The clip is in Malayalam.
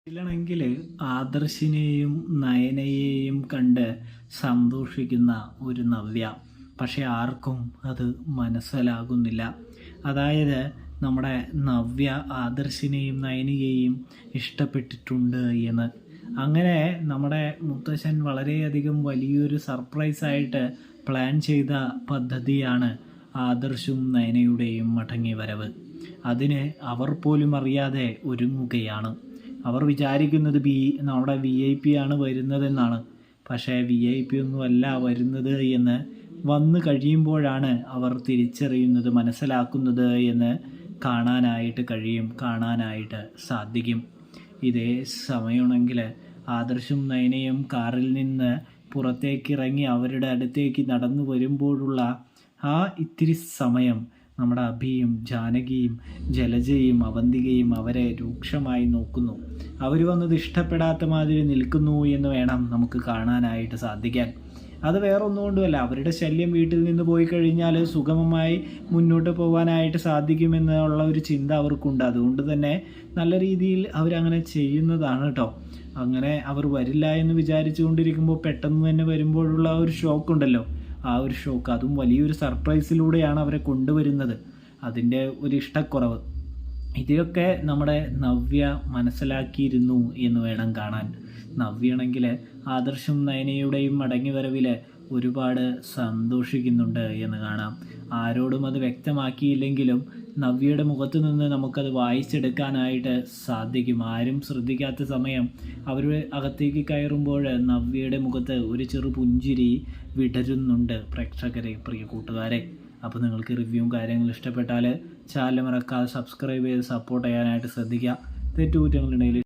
ണെങ്കിൽ ആദർശിനെയും നയനയെയും കണ്ട് സന്തോഷിക്കുന്ന ഒരു നവ്യ. പക്ഷെ ആർക്കും അത് മനസ്സിലാകുന്നില്ല. അതായത് നമ്മുടെ നവ്യ ആദർശിനെയും നയനയെയും ഇഷ്ടപ്പെട്ടിട്ടുണ്ട് എന്ന്. അങ്ങനെ നമ്മുടെ മുത്തശ്ശൻ വളരെയധികം വലിയൊരു സർപ്രൈസായിട്ട് പ്ലാൻ ചെയ്ത പദ്ധതിയാണ് ആദർശും നയനയുടെയും മടങ്ങി വരവ്. അതിന് അവർ പോലും അറിയാതെ ഒരുങ്ങുകയാണ്. അവർ വിചാരിക്കുന്നത് നമ്മുടെ VIP ആണ് വരുന്നതെന്നാണ്. പക്ഷേ VIP ഒന്നുമല്ല വരുന്നത് എന്ന് വന്നു കഴിയുമ്പോഴാണ് അവർ തിരിച്ചറിയുന്നത്, മനസ്സിലാക്കുന്നത് എന്ന് കാണാനായിട്ട് സാധിക്കും. ഇതേ സമയമാണെങ്കിൽ ആദർശും നയനയും കാറിൽ നിന്ന് പുറത്തേക്കിറങ്ങി അവരുടെ അടുത്തേക്ക് നടന്നു വരുമ്പോഴുള്ള ആ ഇത്തിരി സമയം നമ്മുടെ അഭിയും ജാനകിയും ജലജയും അവന്തികയും അവരെ രൂക്ഷമായി നോക്കുന്നു. അവർ വന്നത് ഇഷ്ടപ്പെടാത്ത മാതിരി നിൽക്കുന്നു എന്ന് വേണം നമുക്ക് കാണാനായിട്ട് സാധിക്കാൻ. അത് വേറെ ഒന്നുകൊണ്ടുമല്ല, അവരുടെ ശല്യം വീട്ടിൽ നിന്ന് പോയി കഴിഞ്ഞാൽ സുഗമമായി മുന്നോട്ട് പോകാനായിട്ട് സാധിക്കുമെന്നുള്ള ഒരു ചിന്ത അവർക്കുണ്ട്. അതുകൊണ്ട് തന്നെ നല്ല രീതിയിൽ അവരങ്ങനെ ചെയ്യുന്നതാണ് കേട്ടോ. അങ്ങനെ അവർ വരില്ല എന്ന് വിചാരിച്ചു കൊണ്ടിരിക്കുമ്പോൾ പെട്ടെന്ന് തന്നെ വരുമ്പോഴുള്ള ഒരു ഷോക്കുണ്ടല്ലോ, ആ ഒരു ഷോക്ക്, അതും വലിയൊരു സർപ്രൈസിലൂടെയാണ് അവരെ കൊണ്ടുവരുന്നത്. അതിൻ്റെ ഒരു ഇഷ്ടക്കുറവ്, ഇതൊക്കെ നമ്മുടെ നവ്യ മനസ്സിലാക്കിയിരുന്നു എന്ന് വേണം കാണാൻ. നവ്യയാണെങ്കിൽ ആദർശും നയനയുടെയും മടങ്ങി വരവിൽ ഒരുപാട് സന്തോഷിക്കുന്നുണ്ട് എന്ന് കാണാം. ആരോടും അത് വ്യക്തമാക്കിയില്ലെങ്കിലും നവ്യയുടെ മുഖത്ത് നിന്ന് നമുക്കത് വായിച്ചെടുക്കാനായിട്ട് സാധിക്കും. ആരും ശ്രദ്ധിക്കാത്ത സമയം അവർ അകത്തേക്ക് കയറുമ്പോൾ നവ്യയുടെ മുഖത്ത് ഒരു ചെറു പുഞ്ചിരി വിടരുന്നുണ്ട്. പ്രേക്ഷകരെ, പ്രിയ കൂട്ടുകാരെ, അപ്പോൾ നിങ്ങൾക്ക് റിവ്യൂവും കാര്യങ്ങളും ഇഷ്ടപ്പെട്ടാൽ ചാനൽ മറക്കാതെ സബ്സ്ക്രൈബ് ചെയ്ത് സപ്പോർട്ട് ചെയ്യാനായിട്ട് ശ്രദ്ധിക്കുക. തെറ്റുകുറ്റങ്ങളുണ്ടെങ്കിൽ